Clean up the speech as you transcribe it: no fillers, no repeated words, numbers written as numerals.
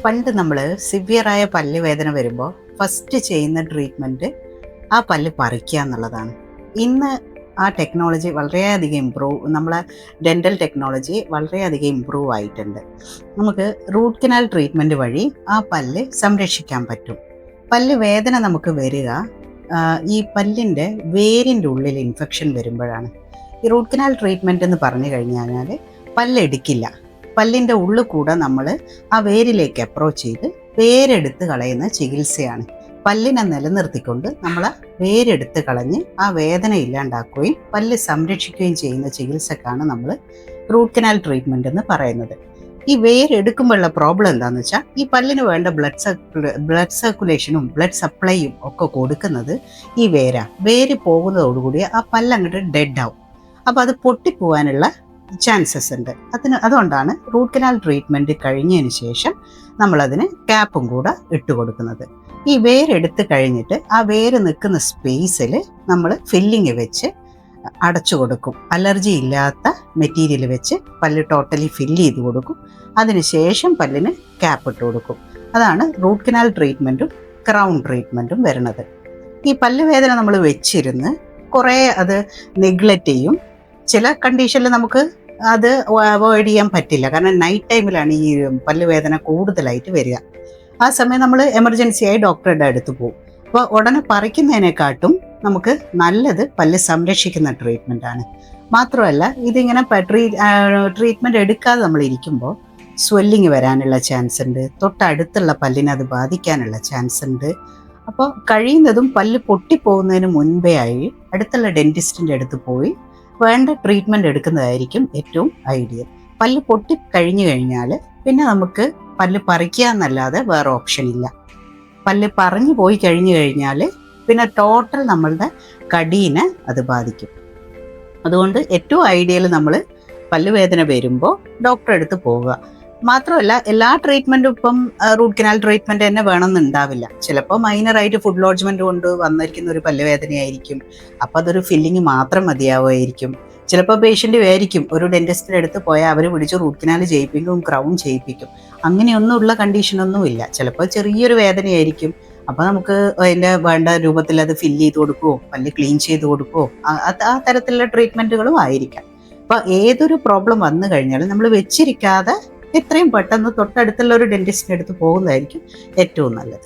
പണ്ട് നമ്മൾ സിവിയറായ പല്ല് വേദന വരുമ്പോൾ ഫസ്റ്റ് ചെയ്യുന്ന ട്രീറ്റ്മെൻറ്റ് ആ പല്ല് പറിക്കുക എന്നുള്ളതാണ്. ഇന്ന് ആ ടെക്നോളജി വളരെയധികം നമ്മളെ ഡെൻ്റൽ ടെക്നോളജി വളരെയധികം ഇമ്പ്രൂവ് ആയിട്ടുണ്ട്. നമുക്ക് റൂട്ട് കനാൽ ട്രീറ്റ്മെൻറ്റ് വഴി ആ പല്ല് സംരക്ഷിക്കാൻ പറ്റും. പല്ല് വേദന നമുക്ക് വരിക ഈ പല്ലിൻ്റെ വേരിൻ്റെ ഉള്ളിൽ ഇൻഫെക്ഷൻ വരുമ്പോഴാണ്. ഈ റൂട്ട് കനാൽ ട്രീറ്റ്മെൻറ്റ് എന്ന് പറഞ്ഞു കഴിഞ്ഞാൽ പല്ലെടുക്കില്ല, പല്ലിൻ്റെ ഉള്ളിൽ കൂടെ നമ്മൾ ആ വേരിലേക്ക് അപ്രോച്ച് ചെയ്ത് വേരെടുത്ത് കളയുന്ന ചികിത്സയാണ്. പല്ലിനെ നിലനിർത്തിക്കൊണ്ട് നമ്മൾ വേരെടുത്ത് കളഞ്ഞ് ആ വേദന ഇല്ലാണ്ടാക്കുകയും പല്ല് സംരക്ഷിക്കുകയും ചെയ്യുന്ന ചികിത്സക്കാണ് നമ്മൾ റൂട്ട് കനാൽ ട്രീറ്റ്മെൻറ്റ് എന്ന് പറയുന്നത്. ഈ വേരെടുക്കുമ്പോഴുള്ള പ്രോബ്ലം എന്താണെന്ന് വെച്ചാൽ, ഈ പല്ലിന് വേണ്ട ബ്ലഡ് സർക്കുലേഷനും ബ്ലഡ് സപ്ലൈയും ഒക്കെ കൊടുക്കുന്നത് ഈ വേര് പോകുന്നതോടുകൂടി ആ പല്ല് അങ്ങോട്ട് ഡെഡ് ആവും. അപ്പോൾ അത് പൊട്ടിപ്പോവാനുള്ള ചാൻസസ് ഉണ്ട്. അതുകൊണ്ടാണ് റൂട്ട് കനാൽ ട്രീറ്റ്മെൻറ്റ് കഴിഞ്ഞതിന് ശേഷം നമ്മളതിന് ക്യാപ്പും കൂടെ ഇട്ട് കൊടുക്കുന്നത്. ഈ വേരെടുത്ത് കഴിഞ്ഞിട്ട് ആ വേര് നിൽക്കുന്ന സ്പേസിൽ നമ്മൾ ഫില്ലിങ് വെച്ച് അടച്ചു കൊടുക്കും. അലർജി ഇല്ലാത്ത മെറ്റീരിയൽ വെച്ച് പല്ല് ടോട്ടലി ഫില്ല് ചെയ്ത് കൊടുക്കും. അതിനുശേഷം പല്ലിന് ക്യാപ്പ് ഇട്ട് കൊടുക്കും. അതാണ് റൂട്ട് കനാൽ ട്രീറ്റ്മെൻറ്റും ക്രൗൺ ട്രീറ്റ്മെൻറ്റും വരുന്നത്. ഈ പല്ല് വേദന നമ്മൾ വെച്ചിരുന്ന് കുറേ അത് നെഗ്ലക്റ്റ് ചെയ്യും. ചില കണ്ടീഷനിൽ നമുക്ക് അത് അവോയ്ഡ് ചെയ്യാൻ പറ്റില്ല, കാരണം നൈറ്റ് ടൈമിലാണ് ഈ പല്ലുവേദന കൂടുതലായിട്ട് വരിക. ആ സമയം നമ്മൾ എമർജൻസി ആയി ഡോക്ടറുടെ അടുത്ത് പോകും. അപ്പോൾ ഉടനെ പറിക്കുന്നതിനെക്കാട്ടും നമുക്ക് നല്ലത് പല്ല് സംരക്ഷിക്കുന്ന ട്രീറ്റ്മെൻറ്റാണ്. മാത്രമല്ല, ഇതിങ്ങനെ ട്രീറ്റ്മെൻറ്റ് എടുക്കാതെ നമ്മൾ ഇരിക്കുമ്പോൾ സ്വെല്ലിങ് വരാനുള്ള ചാൻസ് ഉണ്ട്, തൊട്ടടുത്തുള്ള പല്ലിനെ അത് ബാധിക്കാനുള്ള ചാൻസ് ഉണ്ട്. അപ്പോൾ കഴിയുന്നതും പല്ല് പൊട്ടിപ്പോകുന്നതിന് മുൻപേ ആയി അടുത്തുള്ള ഡെൻറ്റിസ്റ്റിൻ്റെ അടുത്ത് പോയി വേണ്ട ട്രീറ്റ്മെൻറ്റ് എടുക്കുന്നതായിരിക്കും ഏറ്റവും ഐഡിയൽ. പല്ല് പൊട്ടി കഴിഞ്ഞു കഴിഞ്ഞാൽ പിന്നെ നമുക്ക് പല്ല് പറിക്കുക എന്നല്ലാതെ വേറെ ഓപ്ഷൻ ഇല്ല. പല്ല് പറഞ്ഞു പോയി കഴിഞ്ഞു കഴിഞ്ഞാൽ പിന്നെ ടോട്ടൽ നമ്മളുടെ കടീനെ അത് ബാധിക്കും. അതുകൊണ്ട് ഏറ്റവും ഐഡിയൽ നമ്മൾ പല്ലുവേദന വരുമ്പോൾ ഡോക്ടറെ അടുത്ത് പോവുക. മാത്രമല്ല, എല്ലാ ട്രീറ്റ്മെൻറ്റും ഇപ്പം റൂട്ട് കനാൽ ട്രീറ്റ്മെൻറ്റ് തന്നെ വേണമെന്നുണ്ടാവില്ല. ചിലപ്പോൾ മൈനറായിട്ട് ഫുഡ് ലോഡ്ജ്മെൻറ്റ് കൊണ്ട് വന്നിരിക്കുന്ന ഒരു പല്ലുവേദനയായിരിക്കും. അപ്പോൾ അതൊരു ഫില്ലിങ് മാത്രം മതിയാവുമായിരിക്കും. ചിലപ്പോൾ പേഷ്യൻ്റ് വിചാരിക്കും ഒരു ഡെൻറ്റിസ്റ്റിൻ്റെ അടുത്ത് പോയാൽ അവർ പിടിച്ച് റൂട്ട് കനാൽ ചെയ്യിപ്പിക്കും, ക്രൗൺ ചെയ്യിപ്പിക്കും. അങ്ങനെയൊന്നുമുള്ള കണ്ടീഷനൊന്നും ഇല്ല. ചിലപ്പോൾ ചെറിയൊരു വേദനയായിരിക്കും. അപ്പോൾ നമുക്ക് അതിൻ്റെ വേണ്ട രൂപത്തിൽ അത് ഫില്ല് ചെയ്ത് കൊടുക്കുമോ, പല്ല് ക്ലീൻ ചെയ്ത് കൊടുക്കുമോ, ആ തരത്തിലുള്ള ട്രീറ്റ്മെൻറ്റുകളും ആയിരിക്കാം. അപ്പോൾ ഏതൊരു പ്രോബ്ലം വന്നു കഴിഞ്ഞാലും നമ്മൾ വെച്ചിരിക്കാതെ എത്രയും പെട്ടെന്ന് തൊട്ടടുത്തുള്ള ഒരു ഡെൻറ്റിസ്റ്റിൻ്റെ അടുത്ത് പോകുന്നതായിരിക്കും ഏറ്റവും നല്ലത്.